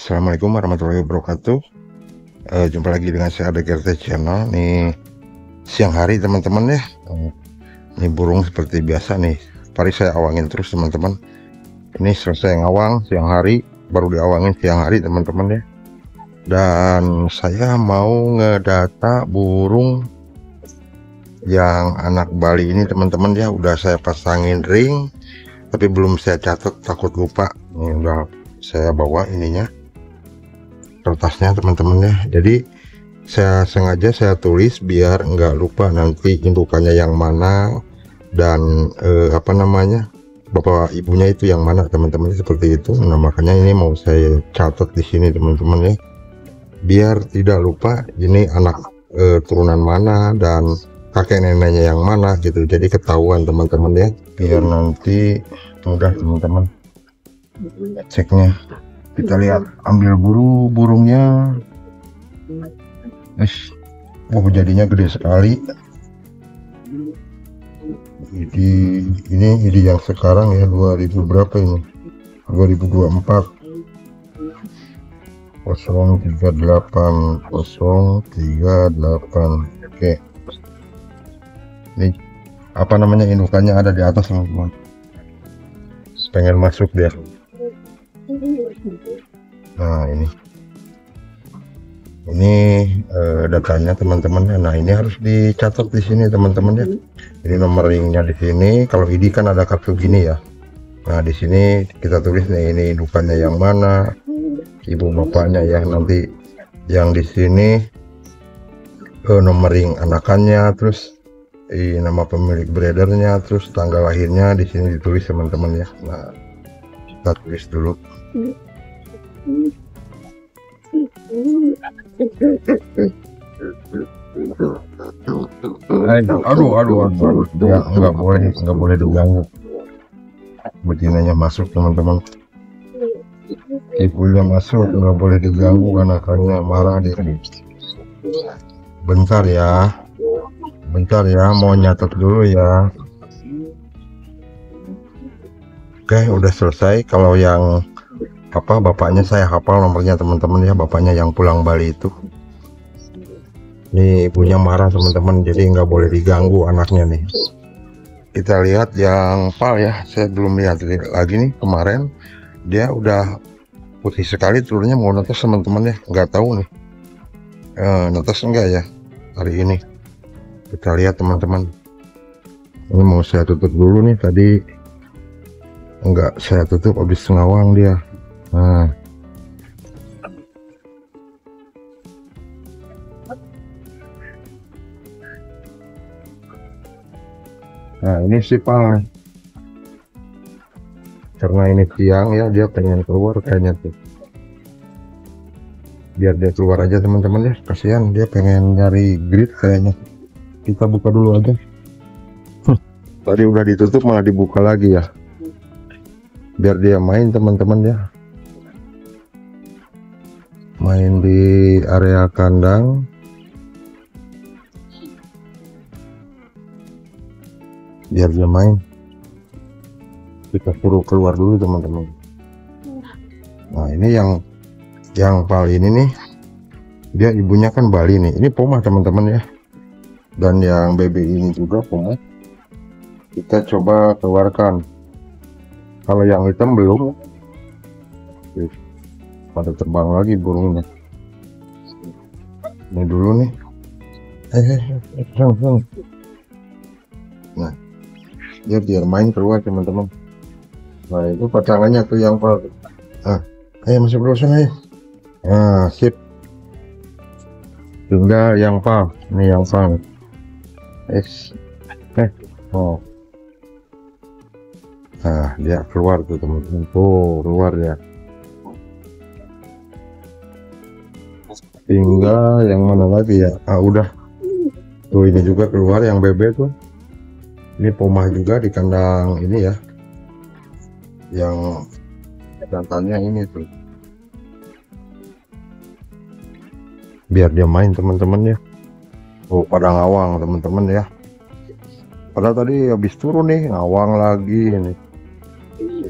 Assalamualaikum warahmatullahi wabarakatuh. Jumpa lagi dengan saya ADGRT Channel. Nih siang hari teman-teman ya. Ini burung seperti biasa nih. Mari saya awangin terus teman-teman. Ini selesai ngawang siang hari, baru diawangin siang hari teman-teman ya. Dan saya mau ngedata burung yang anak Bali ini teman-teman ya. Udah saya pasangin ring, tapi belum saya catat, takut lupa. Ini udah saya bawa ininya, kertasnya teman-teman ya. Jadi saya sengaja saya tulis biar nggak lupa nanti indukannya yang mana dan apa namanya, bapak ibunya itu yang mana teman-teman, seperti itu. Nah makanya ini mau saya catat di sini teman-teman ya, biar tidak lupa ini anak turunan mana dan kakek neneknya yang mana gitu. Jadi ketahuan teman-teman ya, biar nanti mudah teman-teman ceknya. Kita lihat, ambil burungnya. Oh jadinya gede sekali. Ini yang sekarang ya, 2000 berapa ini, 2024 038 038. Oke, ini apa namanya, indukannya ada di atas teman-teman. Pengen masuk dia. Nah ini datanya teman-teman. Nah ini harus dicatat di sini teman-teman ya. Ini nomor ringnya di sini. Kalau ID kan ada kartu gini ya. Nah di sini kita tulis nih, ini indukannya yang mana, ibu bapaknya ya. Nanti yang di sini nomor ring anakannya, terus nama pemilik breedernya, terus tanggal lahirnya di sini ditulis teman-teman ya. Nah kita tulis dulu. Aduh, nggak boleh diganggu. Betinanya masuk teman-teman, ibunya masuk, nggak boleh diganggu, anakannya marah dia. Bentar ya, mau nyatet dulu ya. Oke, udah selesai. Kalau yang apa, bapaknya saya hafal nomornya teman-teman ya, bapaknya yang pulang Bali itu. Ini ibunya marah teman-teman, jadi nggak boleh diganggu anaknya nih. Kita lihat yang pal ya, saya belum lihat lagi nih. Kemarin dia udah putih sekali telurnya, mau netes teman-teman ya, nggak tahu nih netes enggak ya hari ini. Kita lihat teman-teman. Ini mau saya tutup dulu nih, tadi enggak saya tutup, habis ngawang dia. Nah ini sih pal, karena ini siang ya, dia pengen keluar kayaknya tuh. Biar dia keluar aja teman-teman ya, kasihan dia pengen nyari grid kayaknya. Kita buka dulu aja. Tadi udah ditutup malah dibuka lagi ya, biar dia main teman-teman ya, main di area kandang. Biar dia main, kita suruh keluar dulu teman-teman. Nah ini yang pal ini nih, dia ibunya kan Bali nih, ini Poma teman-teman ya, dan yang baby ini juga Poma. Kita coba keluarkan. Kalau yang hitam belum, pada terbang lagi burungnya. Ini dulu nih. Nah biar main keluar teman-teman. Nah itu pacangannya tuh yang pal. Ayo masuk dulu sana ya. Nah sip, tinggal yang pal. Ini yang pal. Oh. Nah dia keluar tuh teman-teman, tuh keluar ya. Tinggal yang mana lagi ya? Udah tuh, ini juga keluar yang bebek tuh. Ini Poma juga di kandang ini ya, yang jantannya ini tuh. Biar dia main teman-teman ya. Oh pada ngawang teman-teman ya. Padahal tadi habis turun nih, ngawang lagi ini.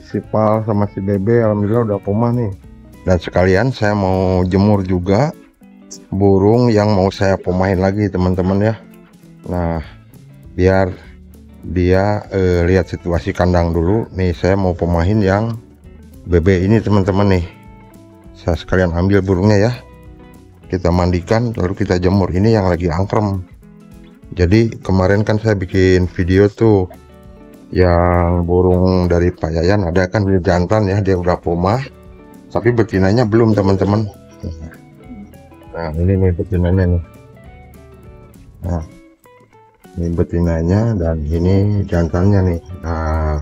Si pal sama si bebe alhamdulillah udah Poma nih. Dan sekalian saya mau jemur juga burung yang mau saya pomahin lagi teman-teman ya. Nah, biar dia lihat situasi kandang dulu. Nih saya mau pomahin yang bebek ini teman-teman nih. Saya sekalian ambil burungnya ya. Kita mandikan lalu kita jemur. Ini yang lagi angkrem. Jadi kemarin kan saya bikin video tuh yang burung dari Pak Yayan, ada kan jantan ya, dia udah poma, tapi betinanya belum teman-teman. Nah ini nih betinanya nih. Nah ini betinanya dan ini jantannya nih. Nah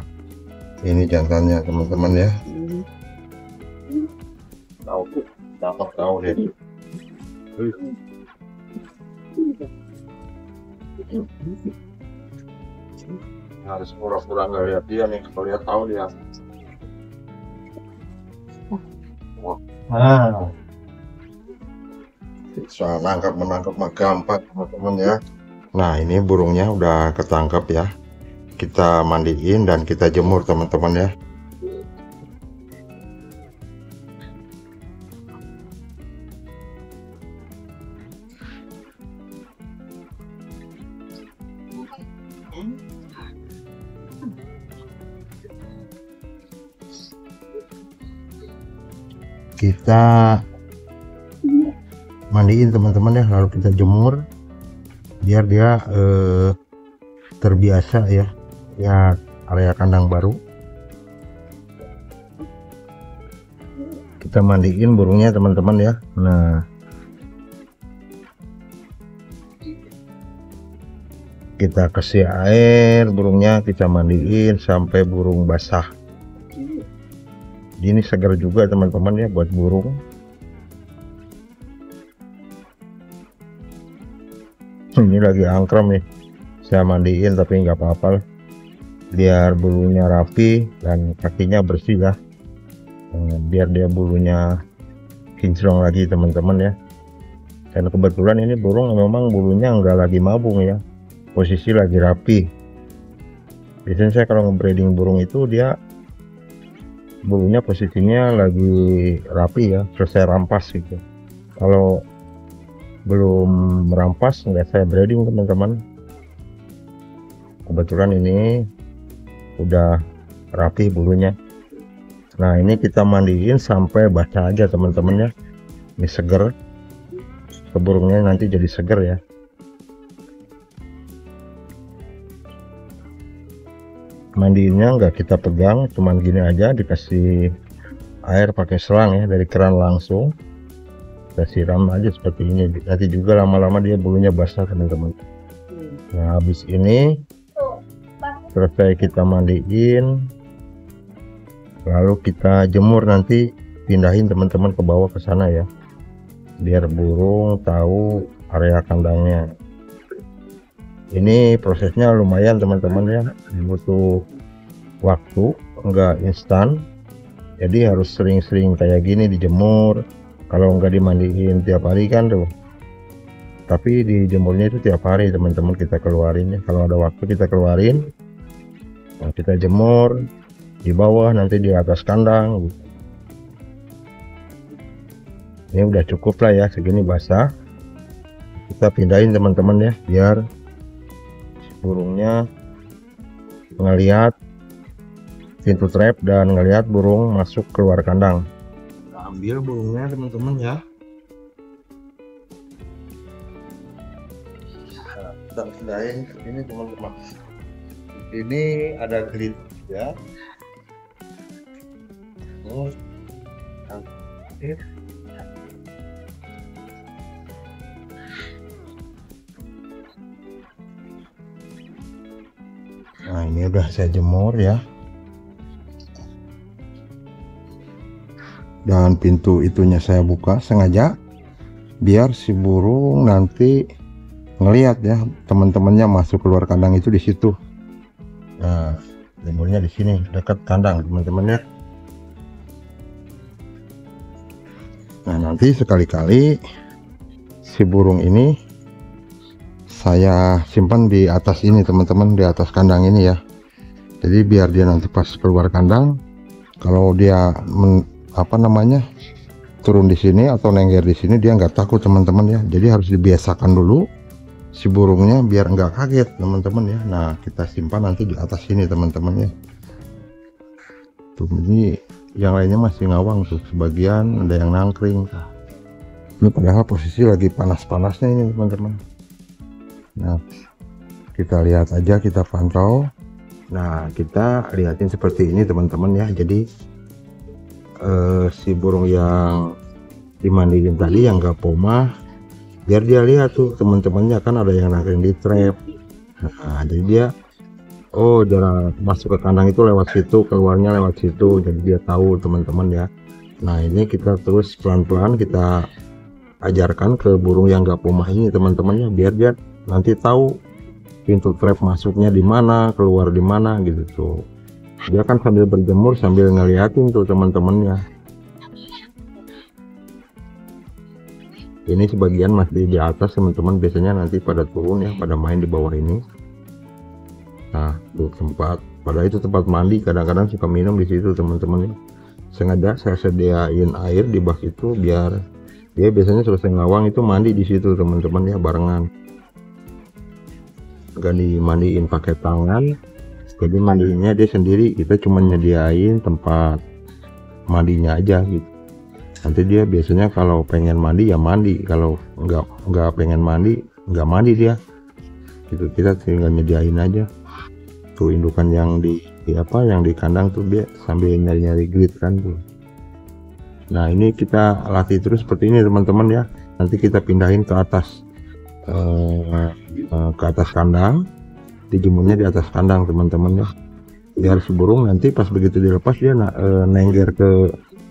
ini jantannya teman-teman ya. Tahu deh. Harus pura-pura nggak lihat dia nih, kalau lihat tahu dia. Nah, bisa menangkap mah gampang teman-teman ya. Nah ini burungnya udah ketangkap ya. Kita mandiin dan kita jemur teman-teman ya. Kita mandiin teman-teman ya, lalu kita jemur biar dia terbiasa ya lihat area kandang baru. Kita mandiin burungnya teman-teman ya. Nah kita kasih air burungnya, kita mandiin sampai burung basah. Ini segar juga teman-teman ya buat burung. Ini lagi angkrem nih, saya mandiin tapi nggak apa-apa, biar bulunya rapi dan kakinya bersih ya. Biar dia bulunya kinclong lagi teman-teman ya. Dan kebetulan ini burung memang bulunya nggak lagi mabung ya, posisi lagi rapi. Biasanya saya kalau ngebreeding burung itu dia bulunya posisinya lagi rapi ya, selesai rampas gitu. Kalau belum merampas nggak saya breeding teman-teman. Kebetulan ini udah rapi bulunya. Nah ini kita mandiin sampai basah aja teman-teman ya. Ini seger, burungnya nanti jadi seger ya. Mandiinnya nggak kita pegang, cuman gini aja, dikasih air pakai selang ya dari keran langsung, kita siram aja seperti ini. Nanti juga lama-lama dia bulunya basah teman-teman. Nah habis ini selesai kita mandiin, lalu kita jemur, nanti pindahin teman-teman ke bawah ke sana ya, biar burung tahu area kandangnya. Ini prosesnya lumayan teman-teman ya, butuh waktu, enggak instan. Jadi harus sering-sering kayak gini dijemur. Kalau enggak dimandiin tiap hari kan tuh, tapi dijemurnya itu tiap hari teman-teman, kita keluarin ya. Kalau ada waktu kita keluarin, nah, kita jemur di bawah, nanti di atas kandang. Ini udah cukup lah ya, segini basah. Kita pindahin teman-teman ya, biar burungnya ngelihat pintu trap dan ngelihat burung masuk keluar kandang. Kita ambil burungnya teman-teman ya. Kita pindahin ini teman-teman. Ini ada grid ya. Nah ini udah saya jemur ya, dan pintu itunya saya buka sengaja biar si burung nanti ngelihat ya teman-temannya masuk keluar kandang itu di situ. Nah jemurnya di sini dekat kandang teman-teman ya. Nah nanti sekali-kali si burung ini saya simpan di atas ini teman-teman, di atas kandang ini ya. Jadi biar dia nanti pas keluar kandang, kalau dia turun di sini atau nengger di sini dia nggak takut teman-teman ya. Jadi harus dibiasakan dulu si burungnya biar nggak kaget teman-teman ya. Nah kita simpan nanti di atas sini teman-teman ya. Tuh ini yang lainnya masih ngawang tuh, sebagian ada yang nangkring. Ini padahal posisi lagi panas-panasnya ini teman-teman. Nah kita lihat aja, kita pantau. Nah kita lihatin seperti ini teman-teman ya. Jadi si burung yang dimandiin tadi yang gak pomah, biar dia lihat tuh teman-temannya kan ada yang nangkring di trap. Nah jadi dia jarak masuk ke kandang itu lewat situ, keluarnya lewat situ, jadi dia tahu teman-teman ya. Nah ini kita terus pelan-pelan kita ajarkan ke burung yang gak pomah ini teman-temannya, biar dia nanti tahu pintu trap masuknya di mana, keluar di mana gitu tuh. Dia kan sambil berjemur sambil ngeliatin tuh teman-temannya. Ini sebagian masih di atas teman-teman, biasanya nanti pada turun ya, pada main di bawah ini. Nah tuh tempat, pada itu tempat mandi, kadang-kadang suka minum di situ teman-teman. Sengaja saya sediain air di bak itu biar dia biasanya selesai ngawang itu mandi di situ teman-teman ya, barengan. Gak dimandiin pakai tangan, jadi mandinya dia sendiri, kita cuma nyediain tempat mandinya aja gitu. Nanti dia biasanya kalau pengen mandi ya mandi, kalau nggak pengen mandi nggak mandi dia gitu. Kita tinggal nyediain aja tuh indukan yang di kandang tuh, dia sambil nyari-nyari grid kan tuh. Nah ini kita latih terus seperti ini teman-teman ya. Nanti kita pindahin ke atas kandang, dijemurnya di atas kandang teman-teman ya, biar si burung nanti pas begitu dilepas dia nengger ke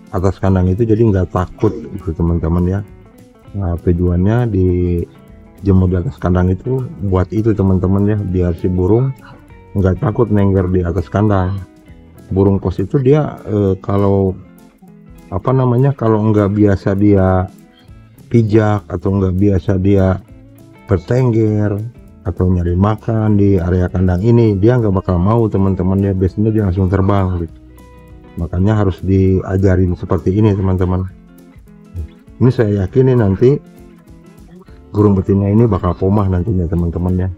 atas kandang itu, jadi nggak takut gitu teman-teman ya. Nah tujuannya di jemur di atas kandang itu buat itu teman-teman ya, biar si burung nggak takut nengger di atas kandang. Burung kos itu dia kalau kalau nggak biasa dia pijak atau nggak biasa dia bertengger atau nyari makan di area kandang ini, dia nggak bakal mau teman-teman ya, biasanya dia langsung terbang gitu. Makanya harus diajarin seperti ini teman-teman. Ini saya yakin nanti burung betina ini bakal pomah nantinya teman-teman ya,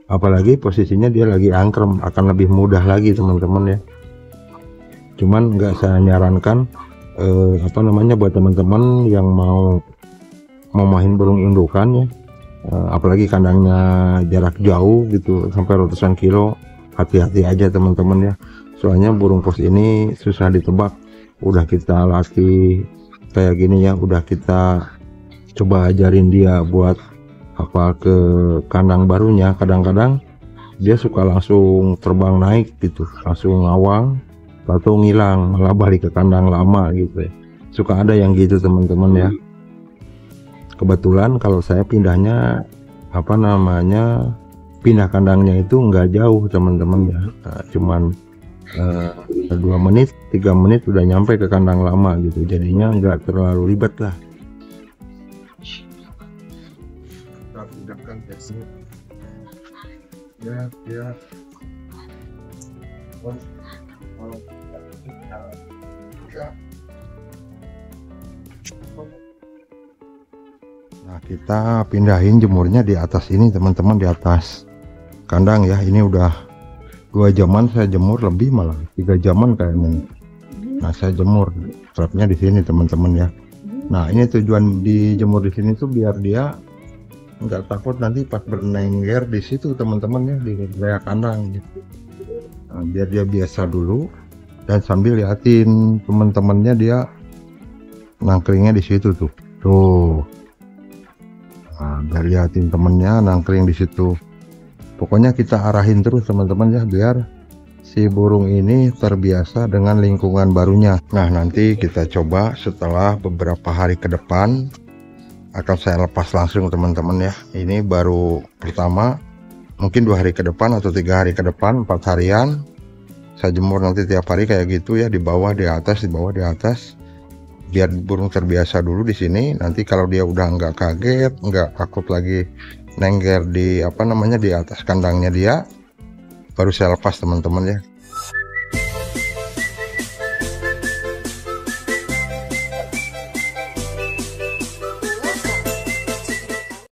apalagi posisinya dia lagi angkrem, akan lebih mudah lagi teman-teman ya. Cuman nggak saya nyarankan buat teman-teman yang mau main burung indukan ya, apalagi kandangnya jarak jauh gitu sampai ratusan kilo, hati-hati aja teman-teman ya. Soalnya burung kos ini susah ditebak. Udah kita latih kayak gini ya, udah kita coba ajarin dia buat ke kandang barunya, kadang-kadang dia suka langsung terbang naik gitu, langsung ngawang atau ngilang, malah balik ke kandang lama gitu ya. Suka ada yang gitu teman-teman ya. Kebetulan kalau saya pindahnya pindah kandangnya itu nggak jauh teman-teman ya, cuman 2 menit 3 menit udah nyampe ke kandang lama gitu, jadinya nggak terlalu ribet lah. Kita pindahkan ya. Nah kita pindahin jemurnya di atas ini teman-teman, di atas kandang ya. Ini udah 2 jaman saya jemur, lebih malah 3 jaman kayaknya. Nah saya jemur trapnya di sini teman-teman ya. Nah ini tujuan dijemur di sini tuh biar dia nggak takut nanti pas bernengger di situ teman-teman ya, di area kandang gitu. Nah, biar dia biasa dulu, dan sambil liatin teman-temannya dia nangkringnya di situ tuh. Nah, biar liatin temennya nangkring di situ. Pokoknya kita arahin terus teman-teman ya, biar si burung ini terbiasa dengan lingkungan barunya. Nah nanti kita coba setelah beberapa hari ke depan akan saya lepas langsung teman-teman ya. Ini baru pertama, mungkin 2 hari ke depan atau 3 hari ke depan, 4 harian saya jemur nanti tiap hari kayak gitu ya, di bawah di atas, di bawah di atas, biar burung terbiasa dulu di sini. Nanti kalau dia udah nggak kaget, nggak takut lagi nengger di di atas kandangnya dia, baru saya lepas teman-teman ya.